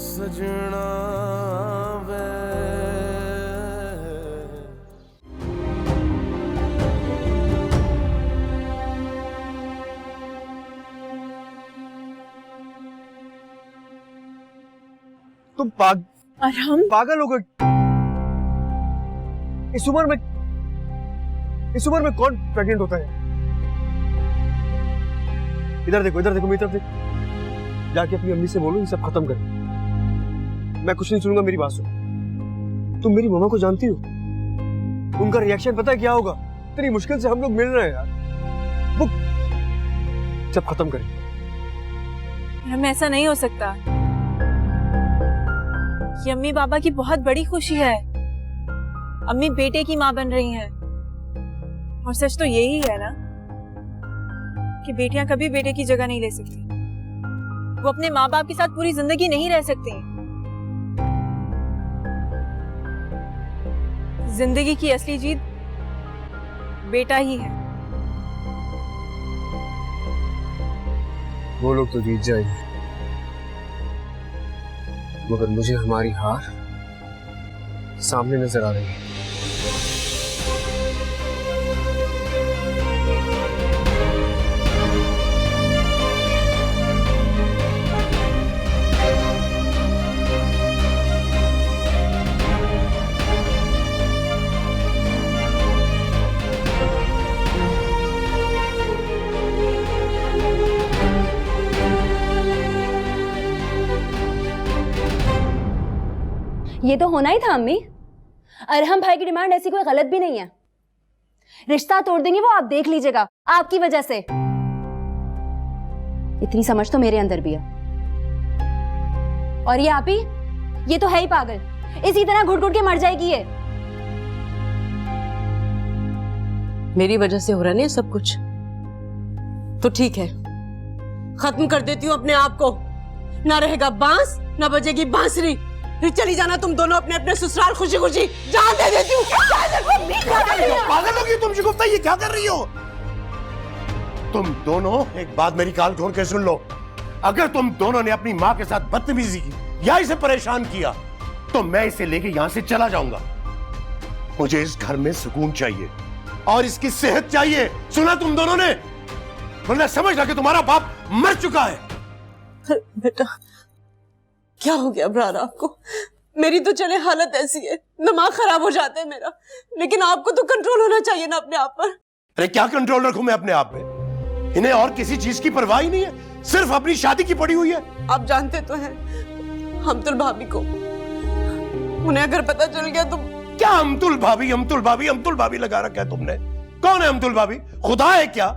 सजना वे। तुम पागल हो गए। इस उम्र में कौन प्रेग्नेंट होता है? इधर देखो मेरी तरफ देखो। जाके अपनी अम्मी से बोलो ये सब खत्म कर। मैं कुछ नहीं सुनूंगा, मेरी बात सुन। तुम मेरी मम्मा को जानती हो, उनका रिएक्शन पता है क्या होगा? इतनी मुश्किल से हम लोग मिल रहे हैं यार, वो सब खत्म करें। हम ऐसा नहीं हो सकता। ये अम्मी बाबा की बहुत बड़ी खुशी है। अम्मी बेटे की माँ बन रही हैं। और सच तो यही है ना कि बेटियां कभी बेटे की जगह नहीं ले सकती। वो अपने माँ बाप के साथ पूरी जिंदगी नहीं रह सकती। जिंदगी की असली जीत बेटा ही है। वो लोग तो जीत जाएंगे, मगर मुझे हमारी हार सामने नजर आ रही है। ये तो होना ही था अम्मी। अरहम भाई की डिमांड ऐसी कोई गलत भी नहीं है। रिश्ता तोड़ देंगे वो, आप देख लीजिएगा, आपकी वजह से। इतनी समझ तो मेरे अंदर भी है। और ये आप ही, ये तो है ही पागल। इसी तरह घुट घुट के मर जाएगी ये। मेरी वजह से हो रहा है सब कुछ, तो ठीक है, खत्म कर देती हूँ अपने आप को। ना रहेगा बांस, ना बजेगी बांसुरी। फिर चली जाना तुम दोनों अपने अपने ससुराल खुशी खुशी। जान दे देती हूँ। पागल हो गई तुम शिगुफ्ता, ये क्या कर रही हो तुम दोनों? एक बात मेरी कान खोल के सुन लो। अगर तुम दोनों ने अपनी माँ के साथ बदतमीजी की या इसे परेशान किया तो मैं इसे लेके यहां से चला जाऊंगा। मुझे इस घर में सुकून चाहिए और इसकी सेहत चाहिए। सुना तुम दोनों ने? वरना समझ ला कि तुम्हारा बाप मर चुका है। बेटा क्या हो गया अब्रार आपको? मेरी तो चले हालत ऐसी है, दिमाग खराब हो जाता है मेरा, लेकिन आपको तो कंट्रोल होना चाहिए ना अपने आप पर। अरे क्या कंट्रोल रखूं मैं अपने आप पे? इन्हें और किसी चीज की परवाह ही नहीं है, सिर्फ अपनी शादी की पड़ी हुई है। आप जानते तो हैं हमतुल भाभी को, उन्हें अगर पता चल गया तो। क्या अमतुल भाभी लगा रखा है तुमने? कौन है अमतुल भाभी? खुदा है क्या?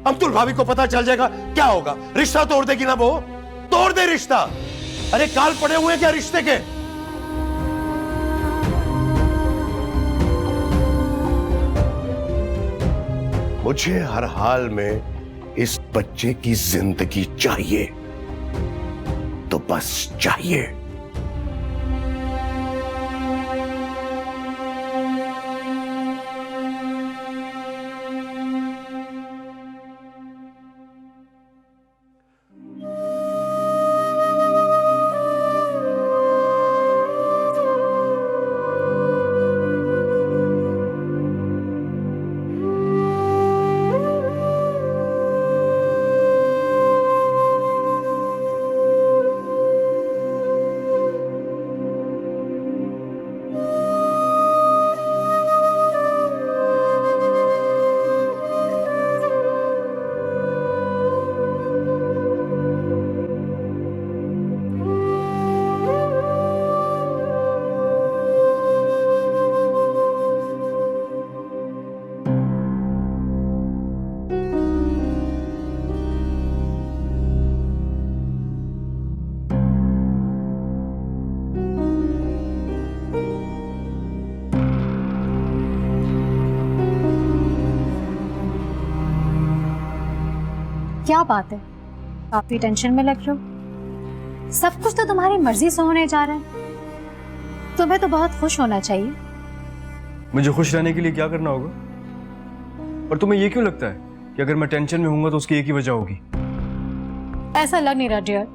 अमतुल भाभी को पता चल जाएगा क्या होगा? रिश्ता तोड़ देगी ना वो। तोड़ दे रिश्ता। अरे काल पड़े हुए क्या रिश्ते के? मुझे हर हाल में इस बच्चे की जिंदगी चाहिए, तो बस चाहिए। क्या बात है, काफी टेंशन में लग रहे हो। सब कुछ तो तुम्हारी मर्जी से होने जा रहा है। तुम्हें तो बहुत खुश होना चाहिए। मुझे खुश रहने के लिए क्या करना होगा? और तुम्हें ये क्यों लगता है कि अगर मैं टेंशन में होऊंगा तो उसकी एक ही वजह होगी? ऐसा लग नहीं रहा डियर।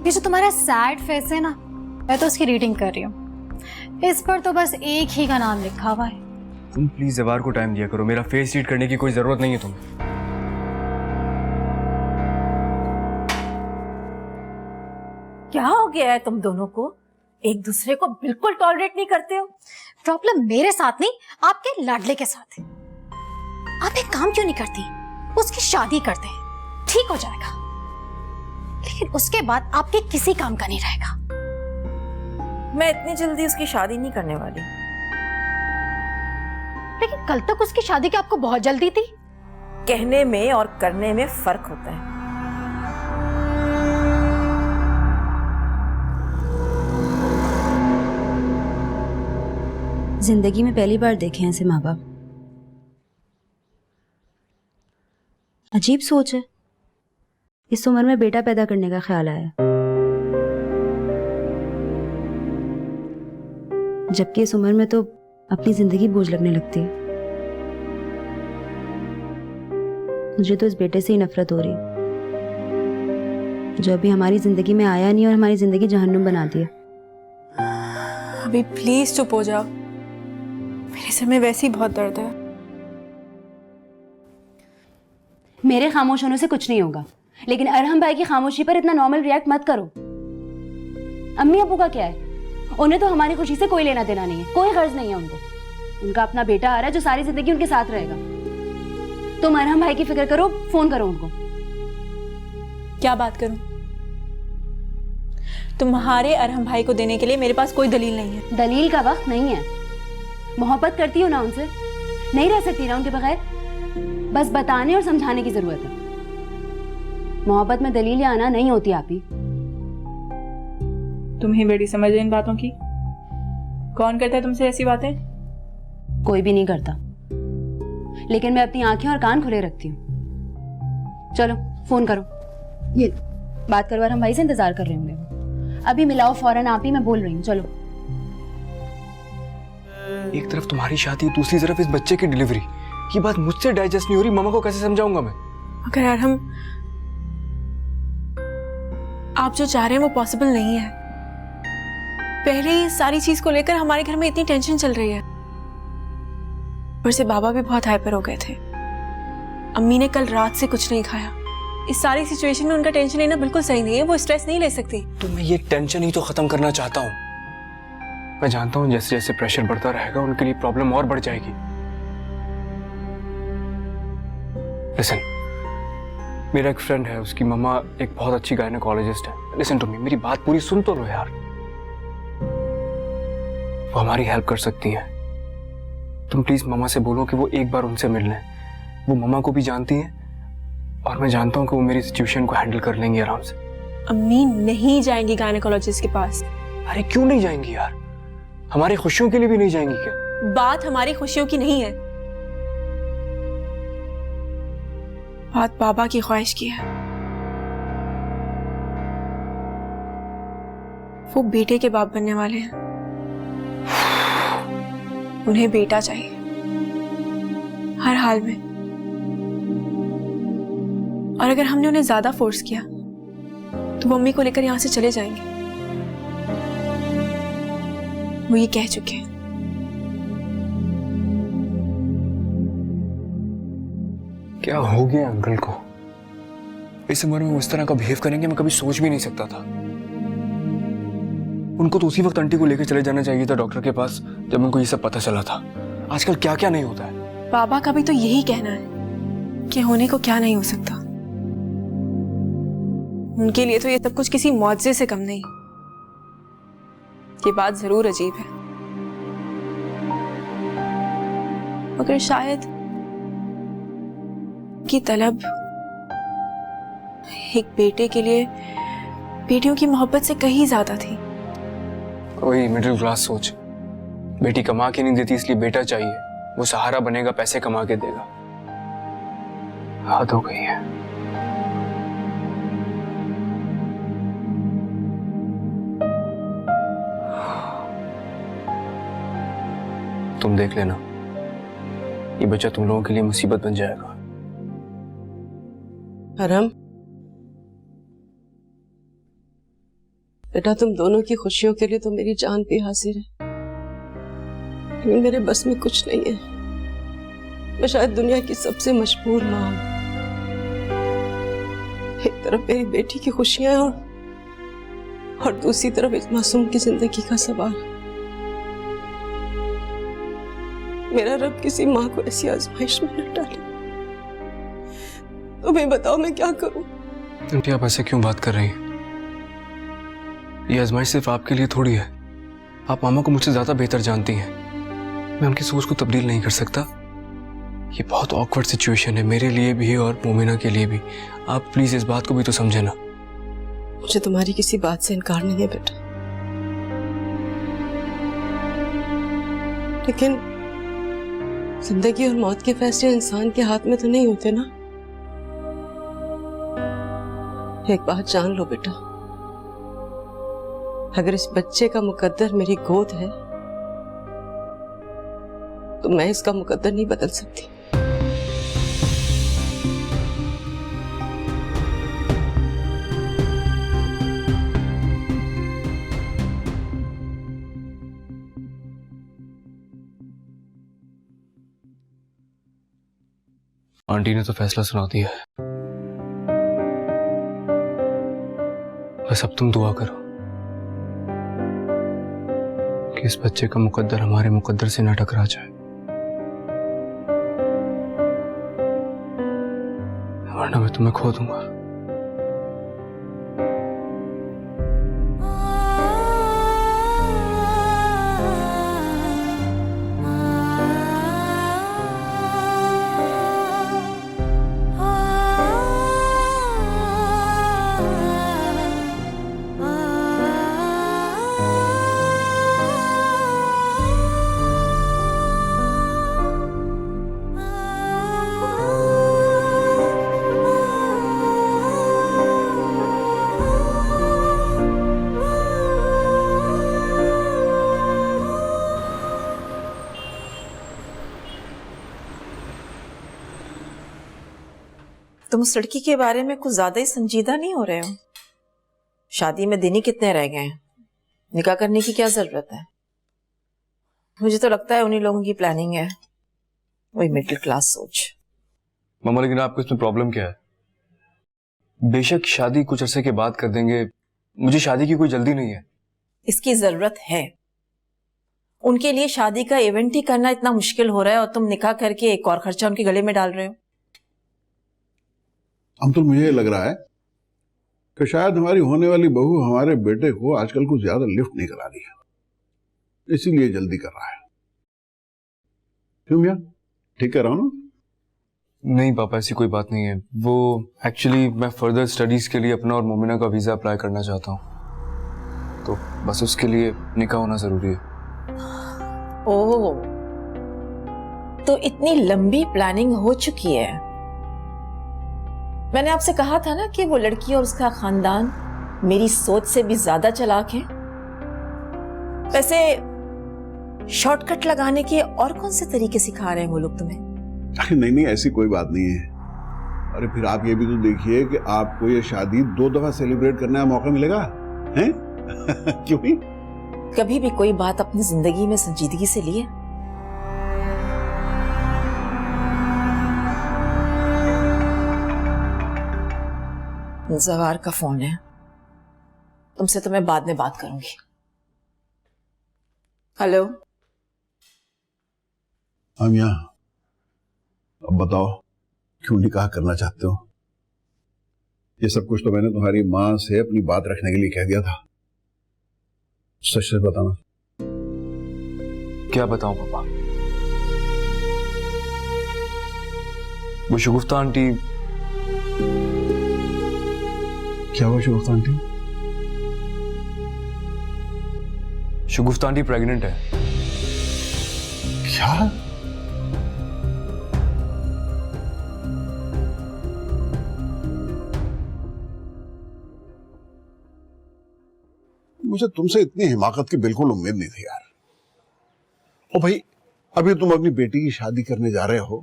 ये जो तुम्हारा सैड फेस है ना, मैं तो उसकी रीडिंग कर रही हूँ। इस पर तो बस एक ही का नाम लिखा हुआ है। तुम प्लीज जवार को टाइम दिया करो, मेरा फेस रीड करने की कोई जरूरत नहीं है तुम्हें। क्या हो गया है तुम दोनों को? एक दूसरे को बिल्कुल टॉलरेट नहीं करते हो। प्रॉब्लम मेरे साथ नहीं, आपके लाडले के साथ है। आप एक काम क्यों नहीं करती, उसकी शादी करते हैं, ठीक हो जाएगा। लेकिन उसके बाद आपके किसी काम का नहीं रहेगा। मैं इतनी जल्दी उसकी शादी नहीं करने वाली। लेकिन कल तक उसकी शादी की आपको बहुत जल्दी थी। कहने में और करने में फर्क होता है। जिंदगी में पहली बार देखे हैं ऐसे माँ बाप। अजीब सोच है, इस उम्र में बेटा पैदा करने का ख्याल आया, जबकि इस उम्र में तो अपनी जिंदगी बोझ लगने लगती है। मुझे तो इस बेटे से ही नफरत हो रही, जो अभी हमारी जिंदगी में आया नहीं और हमारी जिंदगी जहन्नुम बना दिया। अभी प्लीज चुप हो जाओ, मेरे सिर में वैसे ही बहुत दर्द है। मेरे खामोश होने से कुछ नहीं होगा, लेकिन अरहम भाई की खामोशी पर इतना नॉर्मल रिएक्ट मत करो। अम्मी अब्बू का क्या है, उन्हें तो हमारी खुशी से कोई लेना देना नहीं है, कोई गर्ज नहीं है उनको। उनका अपना बेटा आ रहा है जो सारी जिंदगी उनके साथ रहेगा। तुम अरहम भाई की फिक्र करो, फोन करो उनको। क्या बात करूं? तुम्हारे अरहम भाई को देने के लिए मेरे पास कोई दलील नहीं है। दलील का वक्त नहीं है। मोहब्बत करती हो ना उनसे, नहीं रह सकती ना उनके बगैर। बस बताने और समझाने की जरूरत है। मोहब्बत में दलील या आना नहीं होती आप ही। तुम्हें बड़ी समझ है इन बातों की। कौन करता है तुमसे ऐसी बातें? कोई भी नहीं करता, लेकिन मैं अपनी आंखें और कान खुले रखती हूँ। चलो फोन करो, ये बात करवा हम भाई से इंतजार कर रहे होंगे। अभी मिलाओ फौरन, आप ही, मैं बोल रही हूँ। चलो। एक तरफ तुम्हारी शादी, दूसरी तरफ इस बच्चे की डिलीवरी। ये बात मुझसे डाइजेस्ट नहीं हो रही, मामा को कैसे समझाऊंगा मैं? अगर अरहम, आप जो चाह रहे हैं वो पॉसिबल नहीं है। पहले ही सारी चीज को लेकर हमारे घर में इतनी टेंशन चल रही है। ऊपर से बाबा भी बहुत हाइपर हो गए थे। अम्मी ने कल रात से कुछ नहीं खाया। इस सारी सिचुएशन में उनका टेंशन लेना बिल्कुल सही नहीं है। वो स्ट्रेस नहीं ले सकती। तो मैं ये टेंशन ही तो खत्म करना चाहता हूँ। मैं जानता हूँ जैसे जैसे प्रेशर बढ़ता रहेगा उनके लिए प्रॉब्लम और बढ़ जाएगी। लिसन, मेरा एक फ्रेंड है, उसकी मम्मा एक बहुत अच्छी गायनेकोलॉजिस्ट है। लिसन टू मी, मेरी बात पूरी सुन तो लो यार। वो हमारी हेल्प कर सकती हैं। तुम प्लीज मम्मा से बोलो कि वो एक बार उनसे मिल लें। वो मम्मा को भी जानती हैं और मैं जानता हूँ कि वो मेरी सिचुएशन को हैंडल कर लेंगी आराम से। अम्मी नहीं जाएंगी गायनेकोलॉजिस्ट के पास। अरे क्यों नहीं जाएंगी यार? हमारी खुशियों के लिए भी नहीं जाएंगी क्या? बात हमारी खुशियों की नहीं है, बात बाबा की ख्वाहिश की है। वो बेटे के बाप बनने वाले हैं। उन्हें बेटा चाहिए हर हाल में। और अगर हमने उन्हें ज्यादा फोर्स किया तो वो मम्मी को लेकर यहां से चले जाएंगे। वो ये कह चुके हैं। क्या हो गया अंकल को? इस उम्र में उस तरह का बिहेव करेंगे मैं कभी सोच भी नहीं सकता था। उनको तो उसी वक्त आंटी को लेकर चले जाना चाहिए था डॉक्टर के पास जब उनको ये सब पता चला था। आजकल क्या क्या नहीं होता है। बाबा का भी तो यही कहना है कि होने को क्या नहीं हो सकता। उनके लिए तो ये सब कुछ किसी मुआवजे से कम नहीं। ये बात जरूर अजीब है, मगर शायद की तलब एक बेटे के लिए बेटियों की मोहब्बत से कहीं ज्यादा थी। वही मिडिल क्लास सोच। बेटी कमा के नहीं देती इसलिए बेटा चाहिए। वो सहारा बनेगा, पैसे कमा के देगा। हद हो गई है। तुम देख लेना, ये बच्चा तुम लोगों के लिए मुसीबत बन जाएगा। अरहम, बेटा तुम दोनों की खुशियों के लिए तो मेरी जान भी हाजिर है, लेकिन मेरे बस में कुछ नहीं है। मैं शायद दुनिया की सबसे मशहूर माँ हूं। एक तरफ मेरी बेटी की खुशियां हैं और दूसरी तरफ इस मासूम की जिंदगी का सवाल। मेरा रब किसी माँ को ऐसी आजमाइश में न डाले। तुम्हें बताओ मैं क्या करूं? आंटी आप ऐसे क्यों बात कर रही हैं? ये आजमाइश सिर्फ आपके लिए थोड़ी है। आप मामा को मुझसे ज्यादा बेहतर जानती हैं। मैं उनकी सोच को तब्दील नहीं कर सकता। ये बहुत ऑकवर्ड सिचुएशन है मेरे लिए भी और मोमिना के लिए भी। आप प्लीज इस बात को भी तो समझे ना। मुझे तुम्हारी किसी बात से इनकार नहीं है बेटा, लेकिन जिंदगी और मौत के फैसले इंसान के हाथ में तो नहीं होते ना। एक बात जान लो बेटा, अगर इस बच्चे का मुकद्दर मेरी गोद है तो मैं इसका मुकद्दर नहीं बदल सकती। आंटी ने तो फैसला सुना दिया है, बस अब तुम दुआ करो कि इस बच्चे का मुकद्दर हमारे मुकद्दर से ना टकरा जाए, वरना मैं तुम्हें खो दूंगा। तुम उस लड़की के बारे में कुछ ज्यादा ही संजीदा नहीं हो रहे हो? शादी में दिन ही कितने रह गए हैं, निकाह करने की क्या जरूरत है? मुझे तो लगता है उन्हीं लोगों की प्लानिंग है, वही मिडिल क्लास सोच। मामा लेकिन आपको इसमें प्रॉब्लम क्या है? बेशक शादी कुछ अरसे के बाद कर देंगे, मुझे शादी की कोई जल्दी नहीं है। इसकी जरूरत है। उनके लिए शादी का इवेंट ही करना इतना मुश्किल हो रहा है और तुम निकाह करके एक और खर्चा उनके गले में डाल रहे हो। अब तो मुझे लग रहा है कि शायद हमारी होने वाली बहू हमारे बेटे को आजकल कुछ ज्यादा लिफ्ट नहीं करा रही है, इसीलिए जल्दी कर रहा है। क्यों भैया, ठीक कह रहा हूं ना? नहीं पापा, ऐसी कोई बात नहीं है। वो एक्चुअली मैं फर्दर स्टडीज के लिए अपना और मोमिना का वीजा अप्लाई करना चाहता हूँ, तो बस उसके लिए निकाह होना जरूरी है। ओह, तो इतनी लंबी प्लानिंग हो चुकी है। मैंने आपसे कहा था ना कि वो लड़की और उसका खानदान मेरी सोच से भी ज्यादा चालाक है। वैसे शॉर्टकट लगाने के और कौन से तरीके सिखा रहे हैं वो लोग तुम्हें? नहीं नहीं, ऐसी कोई बात नहीं है। अरे फिर आप ये भी तो देखिए कि आपको ये शादी 2 दफा सेलिब्रेट करने का मौका मिलेगा, हैं? क्यों भी? कभी भी कोई बात अपनी जिंदगी में संजीदगी से लिए? जवार का फोन है, तुमसे तो मैं बाद में बात करूंगी। हेलो आमिया, अब बताओ क्यों निकाह करना चाहते हो? ये सब कुछ तो मैंने तुम्हारी माँ से अपनी बात रखने के लिए कह दिया था। सच सच बताना। क्या बताऊं पापा? वो शगुफ्ता आंटी। क्या हुआ शगुफ्ता आंटी? शगुफ्ता आंटी प्रेग्नेंट है। क्या? मुझे तुमसे इतनी हिमाकत की बिल्कुल उम्मीद नहीं थी यार। ओ भाई, अभी तुम अपनी बेटी की शादी करने जा रहे हो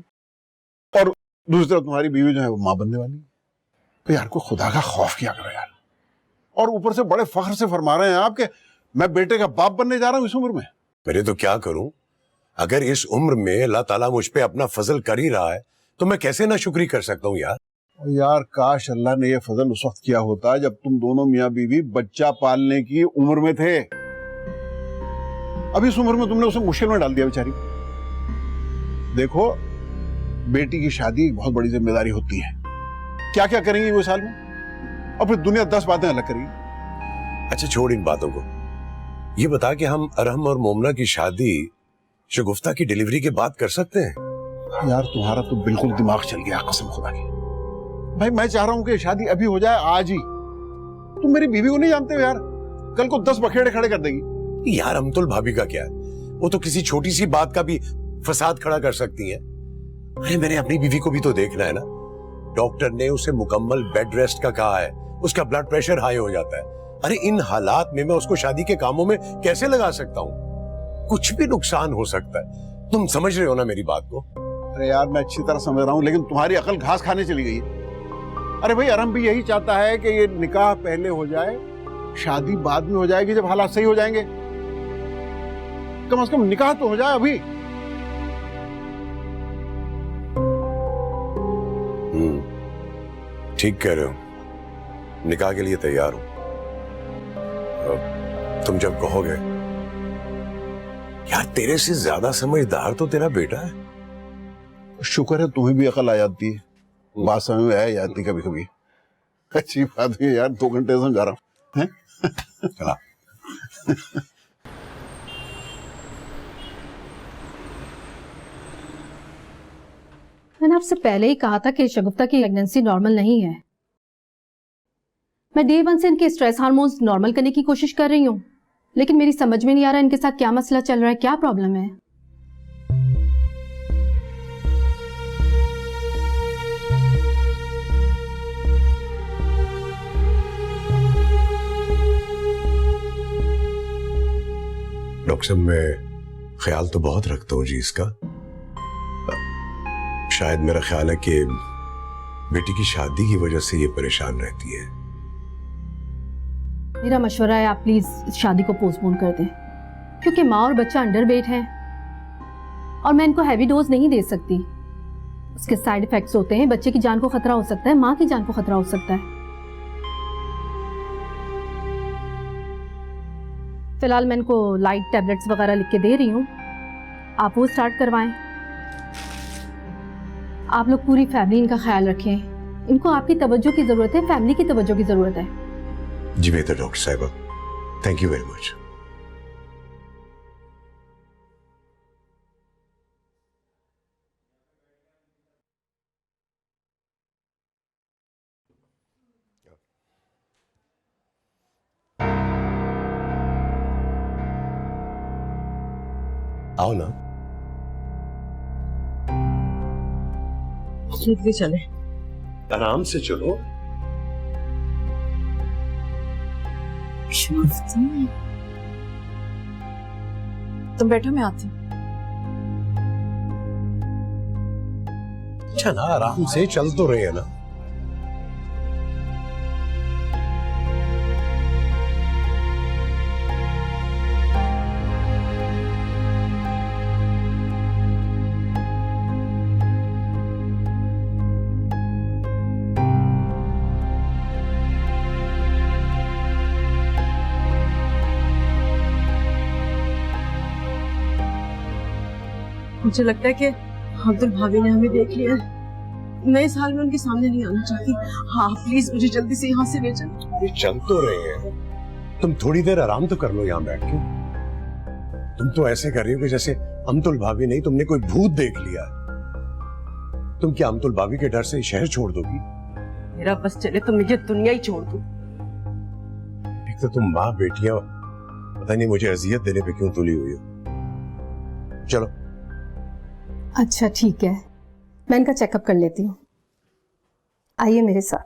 और दूसरी तरफ तुम्हारी बीवी जो है वो मां बनने वाली है। तो यार को खुदा का खौफ किया करो यार। और ऊपर से बड़े फख्र से फरमा रहे हैं आप कि मैं बेटे का बाप बनने जा रहा हूं इस उम्र में। मेरे तो क्या करूं, अगर इस उम्र में अल्लाह ताला मुझ पे अपना फजल कर ही रहा है तो मैं कैसे ना शुक्री कर सकता हूं यार। और यार काश अल्लाह ने यह फजल उस वक्त किया होता जब तुम दोनों मियाँ बीवी बच्चा पालने की उम्र में थे। अब इस उम्र में तुमने उसे मुश्किल में डाल दिया बेचारी। देखो, बेटी की शादी एक बहुत बड़ी जिम्मेदारी होती है। क्या क्या करेंगी वो साल में, और फिर दुनिया 10 बातें अलग करेगी। अच्छा छोड़ इन बातों को, ये बता कि हम अरहम और मोमना की शादी शगुफ्ता की डिलीवरी के बाद कर सकते हैं? यार तुम्हारा तो बिल्कुल दिमाग चल गया कसम खुदा की। भाई मैं चाह रहा हूं कि शादी अभी हो जाए, आज ही। तुम मेरी बीवी को नहीं जानते हो यार, कल को 10 बखेड़े खड़े कर देगी। यार अमतुल भाभी का क्या है, वो तो किसी छोटी सी बात का भी फसाद खड़ा कर सकती है। अरे मैंने अपनी बीवी को भी तो देखना है ना। डॉक्टर ने उसे मुकम्मल बेड रेस्ट का कहा है, उसका ब्लड प्रेशर हाई हो जाता है। अरे इन हालात में मैं उसको शादी के कामों में कैसे लगा सकता हूँ? कुछ भी नुकसान हो सकता है। तुम समझ रहे हो ना मेरी बात को? अरे यार मैं अच्छी तरह समझ रहा हूं, लेकिन तुम्हारी अकल घास खाने चली गई है। अरे भाई अरहम भी यही चाहता है कि ये निकाह पहले हो जाए, शादी बाद में हो जाएगी जब हालात सही हो जाएंगे। कम से कम निकाह तो हो जाए अभी। ठीक कह रहे हो, निकाह के लिए तैयार हूं। तुम जब कहोगे। यार तेरे से ज्यादा समझदार तो तेरा बेटा है। शुक्र है तुम्हें भी अकल आ जाती है, बात समझ में आ जाती कभी कभी। अच्छी बात है यार, 2 घंटे समझा रहा हूं। चला मैंने आपसे पहले ही कहा था कि शगुफ्ता की प्रेगनेंसी नॉर्मल नहीं है। मैं डे 1 से इनके स्ट्रेस हार्मोन्स नॉर्मल करने की कोशिश कर रही हूँ, लेकिन मेरी समझ में नहीं आ रहा इनके साथ क्या मसला चल रहा है, क्या प्रॉब्लम है। डॉक्टर साहब मैं ख्याल तो बहुत रखता हूँ जी इसका। शायद मेरा ख्याल है कि बेटी की शादी की वजह से ये परेशान रहती है। मेरा मशवरा है आप प्लीज इस शादी को पोस्टपोन कर दें, क्योंकि माँ और बच्चा अंडर वेट है और मैं इनको हैवी डोज नहीं दे सकती। उसके साइड इफेक्ट्स होते हैं, बच्चे की जान को खतरा हो सकता है, माँ की जान को खतरा हो सकता है। फिलहाल मैं इनको लाइट टैबलेट्स वगैरह लिख के दे रही हूँ, आप वो स्टार्ट करवाएं। आप लोग पूरी फैमिली इनका ख्याल रखें। इनको आपकी तवज्जो की जरूरत है, फैमिली की तवज्जो की जरूरत है। जी बेहतर डॉक्टर साहिबा, थैंक यू वेरी मच। आओ ना। भी चले, आराम से चलो। तुम बैठो, मैं आती हूँ। अच्छा ना, आराम से चल तो रहे हैं ना। मुझे लगता है कि अब्दुल भाभी ने हमें देख लिया। मैं इस हाल में उनके सामने नहीं आना चाहती। हाँ प्लीज मुझे जल्दी से यहाँ से ले चलो। ये चल तो रहे हैं, तुम थोड़ी देर आराम तो कर लो यहाँ बैठ के। तुम तो ऐसे कर रही हो कि जैसे अमतुल भाभी नहीं, तुमने कोई भूत देख लिया। तुम क्या अमतुल भाभी के डर से शहर छोड़ दोगी? मेरा बस चले तो मुझे दुनिया ही छोड़ दो। एक तो तुम माँ बेटियां, पता नहीं मुझे अजियत देने पे क्यों तुली हुई हो। चलो। अच्छा ठीक है, मैं इनका चेकअप कर लेती हूँ। आइए मेरे साथ।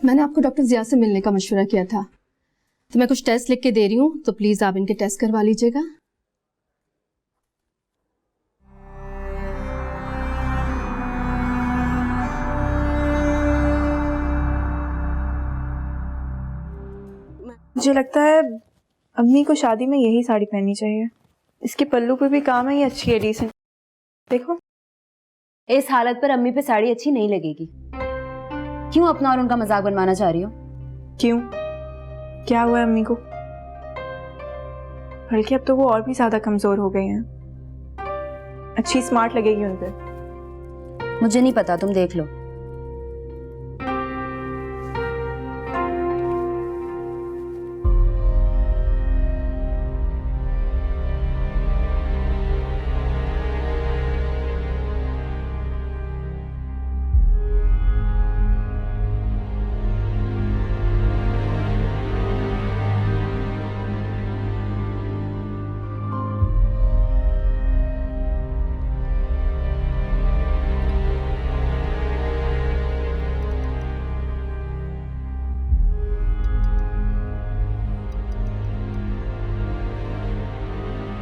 मैंने आपको डॉक्टर जिया से मिलने का मशवरा किया था, तो मैं कुछ टेस्ट लिख के दे रही हूँ, तो प्लीज आप इनके टेस्ट करवा लीजिएगा। मुझे लगता है अम्मी को शादी में यही साड़ी पहननी चाहिए। इसके पल्लू पे भी काम है, ये अच्छी है, डिसेंट। देखो इस हालत पर अम्मी पे साड़ी अच्छी नहीं लगेगी। क्यों अपना और उनका मजाक बनवाना चाह रही हो? क्यों, क्या हुआ है अम्मी को? बल्कि अब तो वो और भी ज्यादा कमजोर हो गए हैं। अच्छी स्मार्ट लगेगी उन पे। मुझे नहीं पता, तुम देख लो।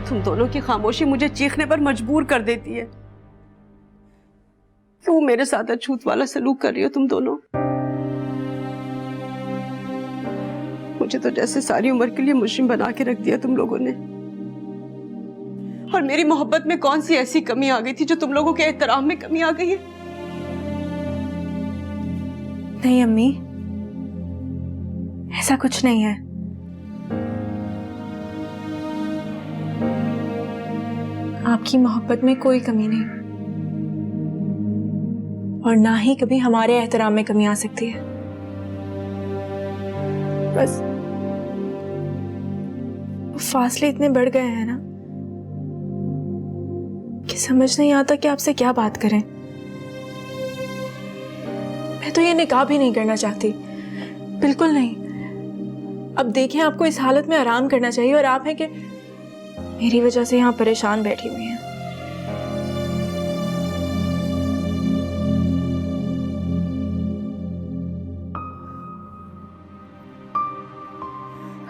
तुम दोनों की खामोशी मुझे चीखने पर मजबूर कर देती है। क्यों मेरे साथ अछूत वाला सलूक कर रही हो तुम दोनों? मुझे तो जैसे सारी उम्र के लिए मुश्रिम बना के रख दिया तुम लोगों ने। और मेरी मोहब्बत में कौन सी ऐसी कमी आ गई थी जो तुम लोगों के एहतराम में कमी आ गई है? नहीं अम्मी, ऐसा कुछ नहीं है। आपकी मोहब्बत में कोई कमी नहीं, और ना ही कभी हमारे एहतराम में कमी आ सकती है। बस फासले इतने बढ़ गए हैं ना कि समझ नहीं आता कि आपसे क्या बात करें। मैं तो ये निकाह भी नहीं करना चाहती, बिल्कुल नहीं। अब देखें, आपको इस हालत में आराम करना चाहिए, और आप हैं कि मेरी वजह से यहाँ परेशान बैठी हुई हैं।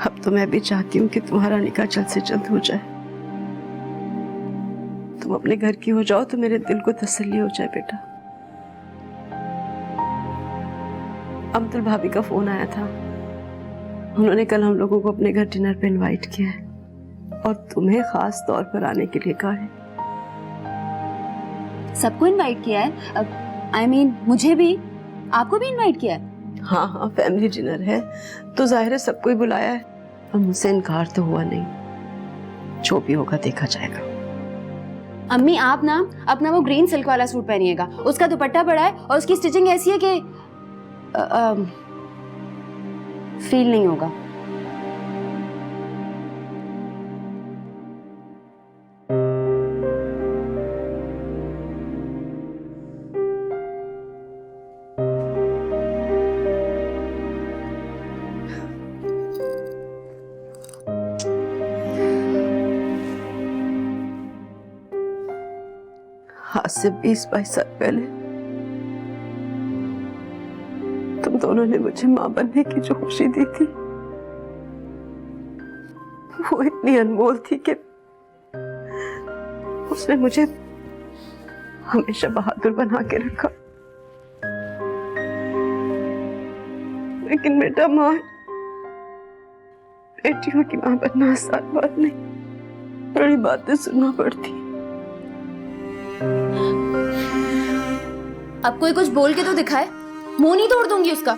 अब तो मैं भी चाहती हूँ कि तुम्हारा निकाह जल्द से जल्द हो जाए। तुम अपने घर की हो जाओ तो मेरे दिल को तसल्ली हो जाए बेटा। अब्दुल भाभी का फोन आया था, उन्होंने कल हम लोगों को अपने घर डिनर पे इनवाइट किया है, और तुम्हें खास तौर पर आने के लिए कहा है। सबको इनवाइट किया है? I mean, मुझे भी, आपको भी इनवाइट किया है? हाँ हाँ, फैमिली डिनर है तो जाहिर है सबको ही बुलाया है, और मुझसे इनकार तो हुआ नहीं। जो भी होगा देखा जाएगा। अम्मी आप ना अपना वो ग्रीन सिल्क वाला सूट पहनिएगा, उसका दुपट्टा बड़ा है और उसकी स्टिचिंग ऐसी है कि फील नहीं होगा। आज से 20-22 साल पहले तुम दोनों ने मुझे मां बनने की जो खुशी दी थी, वो इतनी अनमोल थी कि उसने मुझे हमेशा बहादुर बना के रखा। लेकिन बेटा, मां, बेटियों की मां बनना आसान बात नहीं, बड़ी बातें सुनना पड़ती। अब कोई कुछ बोल के तो दिखाए, मुंह नहीं तोड़ दूंगी उसका,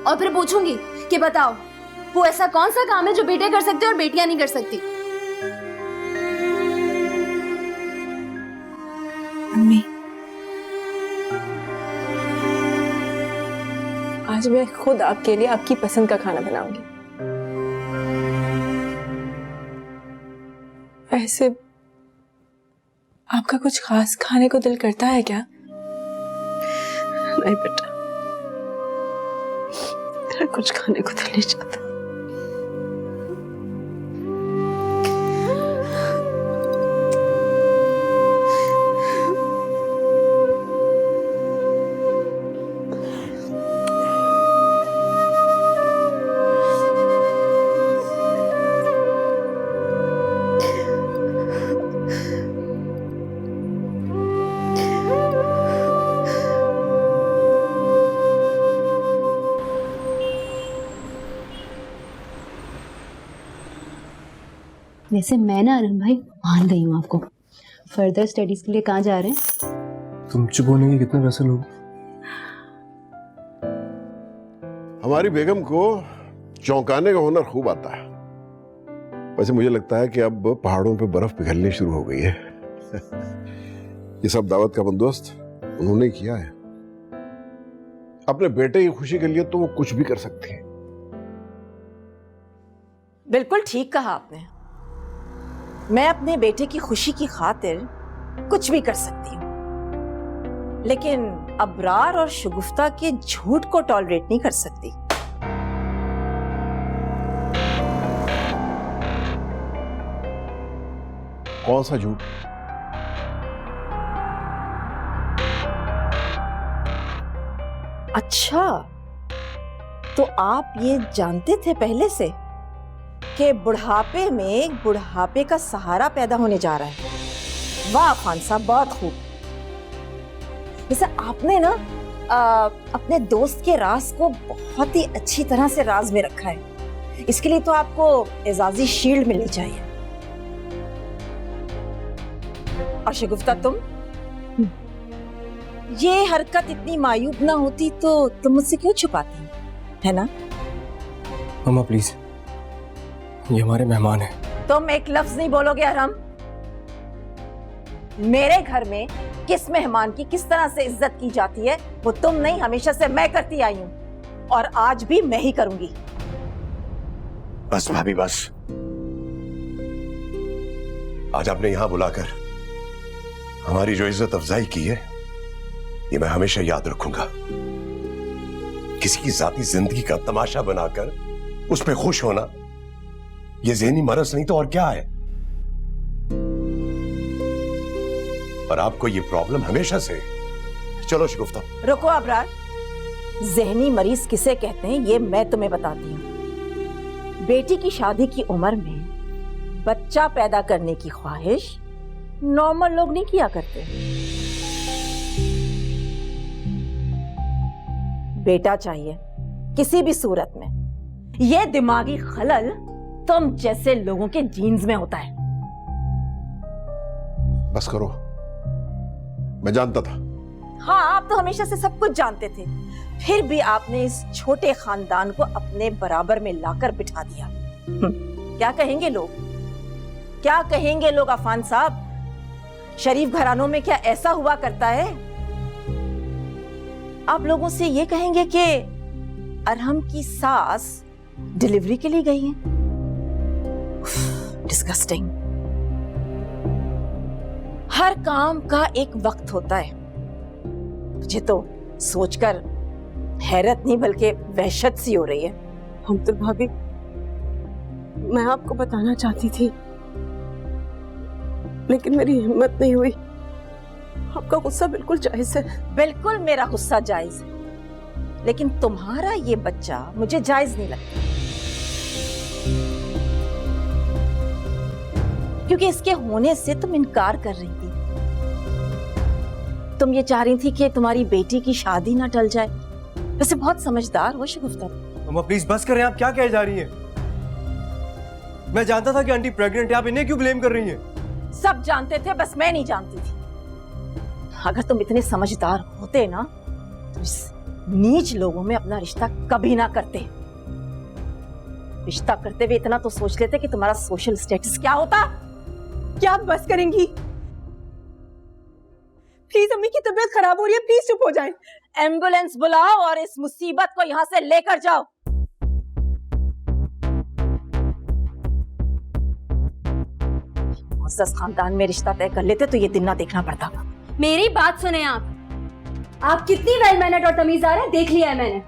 और फिर पूछूंगी कि बताओ वो ऐसा कौन सा काम है जो बेटे कर सकते और बेटियां नहीं कर सकती। अम्मी, आज मैं खुद आपके लिए आपकी पसंद का खाना बनाऊंगी। वैसे आपका कुछ खास खाने को दिल करता है क्या? नहीं बेटा, मेरा कुछ खाने को दिल नहीं चाहता। वैसे मैं ना अरहम भाई मान गई हूँ आपको। फर्दर स्टडीज के लिए कहाँ जा रहे हैं? तुम चुप होने के कितने पैसे लोगे? हमारी बेगम को चौंकाने का हुनर खूब आता है। वैसे मुझे लगता है कि अब पहाड़ों पे बर्फ पिघलनी शुरू हो गई है। ये सब दावत का बंदोबस्त उन्होंने किया है। अपने बेटे की खुशी के लिए तो वो कुछ भी कर सकती है। बिल्कुल ठीक कहा आपने। मैं अपने बेटे की खुशी की खातिर कुछ भी कर सकती हूँ, लेकिन अबरार और शगुफ्ता के झूठ को टॉलरेट नहीं कर सकती। कौन सा झूठ? अच्छा, तो आप ये जानते थे पहले से कि बुढ़ापे में बुढ़ापे का सहारा पैदा होने जा रहा है? वाह खान साहब, बहुत खूब। वैसे आपने ना अपने दोस्त के राज को बहुत ही अच्छी तरह से राज में रखा है। इसके लिए तो आपको एजाजी शील्ड मिलनी चाहिए। और शगुफ्ता, तुम ये हरकत इतनी मायूब ना होती तो तुम मुझसे क्यों छुपाती, है ना? मम्मा प्लीज, ये हमारे मेहमान हैं। तुम एक लफ्ज नहीं बोलोगे अरहम। मेरे घर में किस मेहमान की किस तरह से इज्जत की जाती है वो तुम नहीं, हमेशा से मैं करती आई हूं, और आज भी मैं ही करूंगी। बस भाभी बस। आज आपने यहां बुलाकर हमारी जो इज्जत अफजाई की है ये मैं हमेशा याद रखूंगा। किसी की जाती जिंदगी का तमाशा बनाकर उस पर खुश होना ये ज़हनी मरज नहीं तो और क्या है। और आपको ये प्रॉब्लम हमेशा से। चलो शगुफ्ता। रुको अबरार, ज़हनी मरीज किसे कहते हैं ये मैं तुम्हें बताती हूं। बेटी की शादी की उम्र में बच्चा पैदा करने की ख्वाहिश नॉर्मल लोग नहीं किया करते। बेटा चाहिए किसी भी सूरत में। यह दिमागी खलल तुम जैसे लोगों के जीन्स में होता है। बस करो, मैं जानता था। हाँ, आप तो हमेशा से सब कुछ जानते थे, फिर भी आपने इस छोटे खानदान को अपने बराबर में लाकर बिठा दिया। क्या कहेंगे लोग, क्या कहेंगे लोग अफान साहब? शरीफ घरानों में क्या ऐसा हुआ करता है? आप लोगों से ये कहेंगे कि अरहम की सास डिलीवरी के लिए गई है। डिस्गस्टिंग। हर काम का एक वक्त होता है। मुझे तो सोचकर हैरत नहीं बल्कि वहशत सी हो रही है। हम तो भाभी, मैं आपको बताना चाहती थी लेकिन मेरी हिम्मत नहीं हुई। आपका गुस्सा बिल्कुल जायज है। बिल्कुल मेरा गुस्सा जायज है, लेकिन तुम्हारा ये बच्चा मुझे जायज नहीं लगता, क्योंकि इसके होने से तुम इनकार कर रही थी। तुम ये चाह रही थी कि तुम्हारी बेटी की शादी ना टल जाए। वैसे बहुत समझदार हो शगुफ्ता। अम्मा प्लीज बस करें, आप क्या कह जा रही हैं? मैं जानता था कि आंटी प्रेग्नेंट है, आप इन्हें क्यों ब्लेम कर रही हैं? सब जानते थे, बस मैं नहीं जानती थी। अगर तुम इतने समझदार होते ना तो इस नीच लोगों में अपना रिश्ता कभी ना करते। रिश्ता करते हुए इतना तो सोच लेते कि तुम्हारा सोशल स्टेटस क्या होता। क्या आप बस करेंगी? प्लीज, अम्मी की तबीयत खराब हो रही है, प्लीज चुप हो जाएं। एम्बुलेंस बुलाओ और इस मुसीबत को यहां से लेकर जाओ। मुअज़्ज़ज़ खानदान में रिश्ता तय कर लेते तो ये दिन ना देखना पड़ता। मेरी बात सुने आप कितनी वेल मैनर्ड और तमीज़दार है देख लिया है मैंने,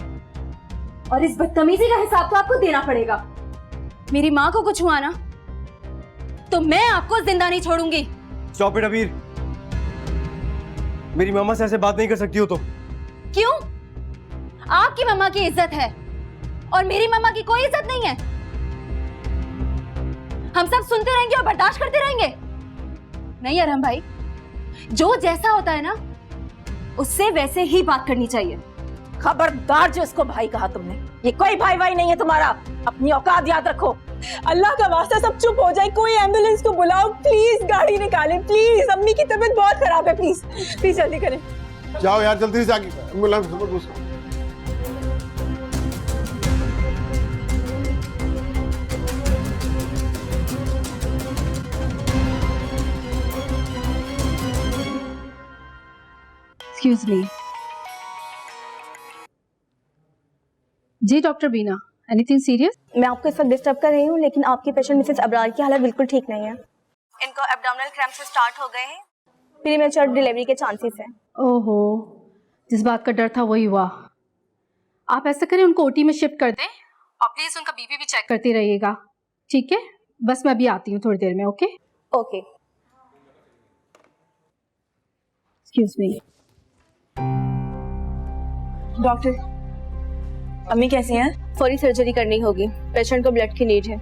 और इस बदतमीजी का हिसाब तो आपको देना पड़ेगा। मेरी माँ को कुछ हुआ ना तो मैं आपको जिंदा नहीं छोड़ूंगी। स्टॉप इट अबीर, मेरी मामा से ऐसे बात नहीं कर सकती हो तो। क्यों? आपकी मम्मा की इज्जत है और मेरी मम्मा की कोई इज्जत नहीं है। हम सब सुनते रहेंगे और बर्दाश्त करते रहेंगे? नहीं अरहम भाई, जो जैसा होता है ना उससे वैसे ही बात करनी चाहिए। खबरदार जो इसको भाई कहा तुमने, ये कोई भाई भाई नहीं है तुम्हारा, अपनी औकात याद रखो। अल्लाह का वास्ता सब चुप हो जाए, कोई एम्बुलेंस को बुलाओ प्लीज, गाड़ी निकालें प्लीज, अम्मी की तबीयत बहुत खराब है, प्लीज प्लीज जल्दी करें। जाओ यार जल्दी से जाके एम्बुलेंस खबर पूछो। Excuse me. जी डॉक्टर बीना, एनीथिंग सीरियस? मैं आपको इस वक्त डिस्टर्ब कर रही हूँ, लेकिन आपकी पेशेंट मिसेस अबरार की हालत बिल्कुल ठीक नहीं है। इनको एब्डोमिनल क्रैम्प्स स्टार्ट हो गए हैं, प्रीमेच्योर डिलीवरी के चांसेस हैं। ओहो, जिस बात का डर था वही हुआ। आप ऐसा करें, उनको ओटी में शिफ्ट कर दें और प्लीज उनका बीपी भी चेक करते रहिएगा, ठीक है? बस मैं अभी आती हूँ थोड़ी देर में। Okay okay. Excuse me. Doctor, अम्मी कैसी हैं? फौरी सर्जरी करनी होगी, पेशेंट को ब्लड की नीड है।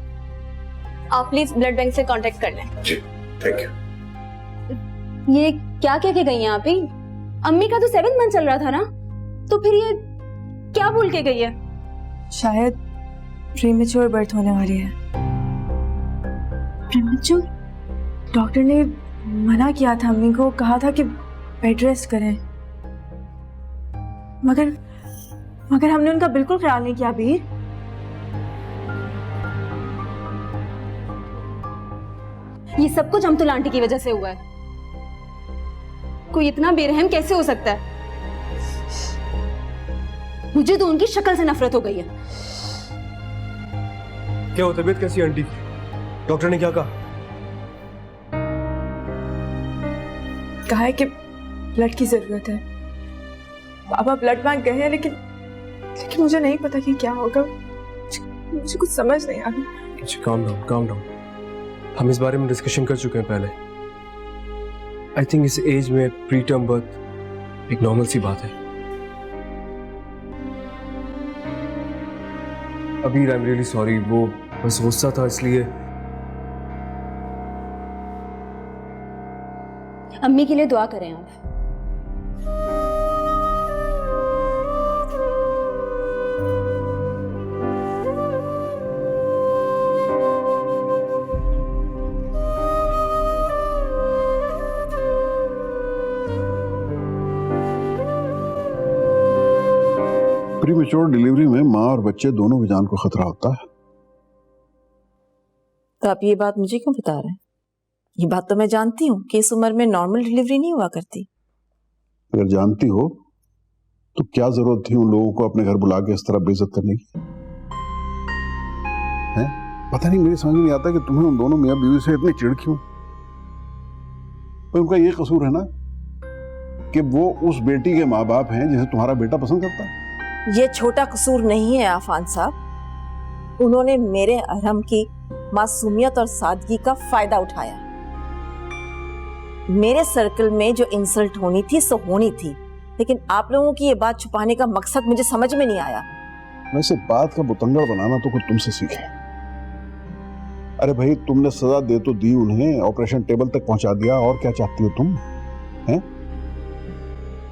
आप प्लीज ब्लड बैंक से कांटेक्ट कर लें। जी थैंक यू। ये क्या कह के गई हैं आप ही? अम्मी का तो 7th मंथ चल रहा था ना, तो फिर ये क्या बोल के गई है? शायद प्रीमेच्योर बर्थ होने वाली है। प्रीमेच्योर? डॉक्टर ने मना किया था अम्मी को, कहा था कि बेड रेस्ट करें, मगर हमने उनका बिल्कुल ख्याल नहीं किया बीर। ये सब कुछ अमतुल आंटी की वजह से हुआ है। कोई इतना बेरहम कैसे हो सकता है? मुझे तो उनकी शक्ल से नफरत हो गई है। क्या हो, तबीयत कैसी है आंटी की? डॉक्टर ने क्या कहा? कहा है कि ब्लड की जरूरत है। पापा ब्लड बैंक गए हैं, लेकिन मुझे नहीं पता कि क्या होगा, मुझे कुछ समझ नहीं आ रहा। अच्छा, काम डाउन। हम इस बारे में डिस्कशन कर चुके हैं पहले। आई थिंक इस एज में प्री टर्म बर्थ एक नॉर्मल सी बात है। अभी आई एम रियली सॉरी, वो बस गुस्सा था इसलिए। अम्मी के लिए दुआ करें आप। प्रीमेच्योर डिलीवरी में माँ और बच्चे दोनों की जान को खतरा होता है। तो आप ये बात मुझे क्यों बता रहे हैं? ये बात तो मैं जानती हूँ कि इस उम्र में नॉर्मल डिलीवरी नहीं हुआ करती। अगर जानती हो तो क्या जरूरत थी उन लोगों को अपने घर बुला के इस तरह बेइज्जत करने की? हैं? पता नहीं, मेरी समझ में नहीं आता कि तुम्हें उन दोनों मियां बीवी से इतनी चिढ़ क्यों? पर उनका ये कसूर है ना कि वो उस बेटी के माँ बाप हैं जिसे तुम्हारा बेटा पसंद करता है। ये छोटा कसूर नहीं है आफान साहब, उन्होंने मेरे अरहम की मासूमियत और सादगी का फायदा उठाया। मेरे सर्कल में जो इंसल्ट होनी थी सो होनी थी, लेकिन आप लोगों की ये बात छुपाने का मकसद मुझे समझ में नहीं आया। वैसे बात का बुतंगड़ बनाना तो कुछ तुमसे सीखे। अरे भाई, तुमने सजा दे तो दी उन्हें, ऑपरेशन टेबल तक पहुंचा दिया, और क्या चाहती हो तुम? हैं?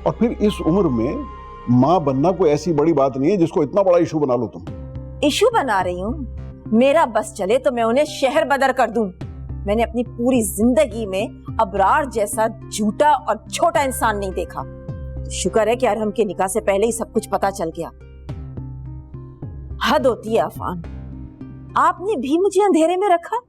और फिर इस उम्र में माँ बनना कोई ऐसी बड़ी बात नहीं है जिसको इतना बड़ा इशू बना लो तुम। इशू बना रही हूँ? मेरा बस चले तो मैं उन्हें शहर बदर कर दूं। मैंने अपनी पूरी जिंदगी में अबरार जैसा झूठा और छोटा इंसान नहीं देखा। शुक्र है कि अरहम के निकाह से पहले ही सब कुछ पता चल गया। हद होती है आफान, आपने भी मुझे अंधेरे में रखा।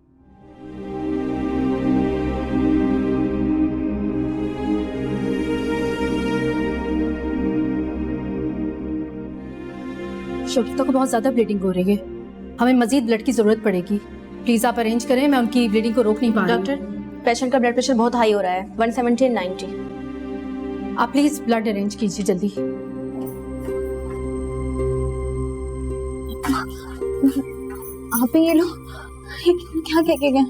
शगुफ्ता को बहुत ज्यादा ब्लीडिंग हो रही है, हमें मजीद ब्लड की जरूरत पड़ेगी। प्लीज आप अरेंज करें, मैं उनकी ब्लीडिंग को रोक नहीं पा रही हूं। डॉक्टर, पेशेंट का ब्लड प्रेशर बहुत हाई हो रहा है, 170/90। आप प्लीज ब्लड अरेंज कीजिए जल्दी। आप ही ये लो, ये क्या कह के गए?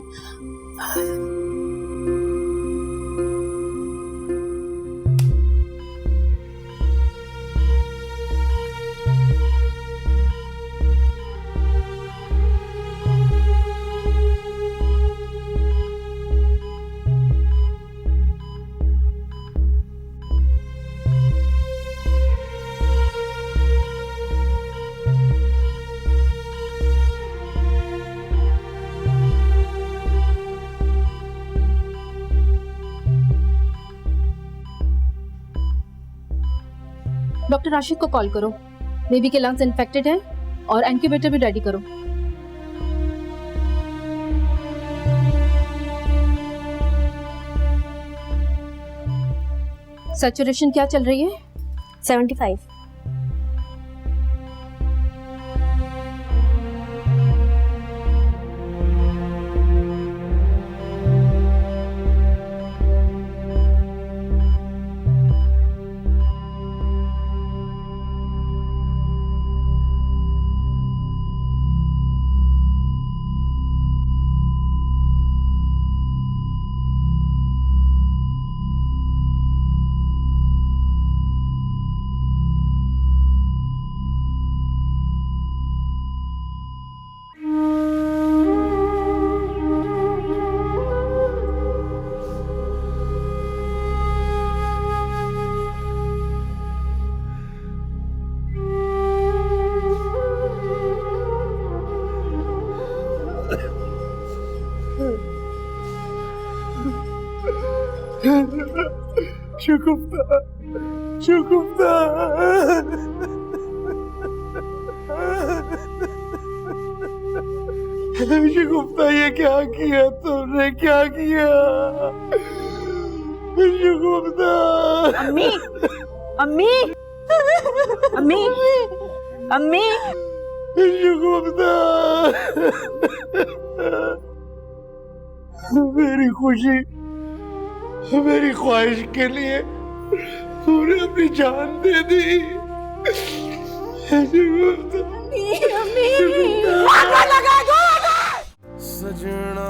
डॉक्टर राशिद को कॉल करो, बेबी के लंग्स इन्फेक्टेड हैं और इंक्यूबेटर भी रेडी करो। सैचुरेशन क्या चल रही है? 75। शुगुफ्ता, शुगुफ्ता, शुगुफ्ता, ये क्या किया तुमने, क्या किया शुगुफ्ता? अम्मी, अम्मी, अम्मी, अम्मी, शुगुफ्ता, मेरी खुशी, मेरी ख्वाहिश के लिए तूने अपनी जान दे दी। शुगुफ्ता, अम्मी, सजना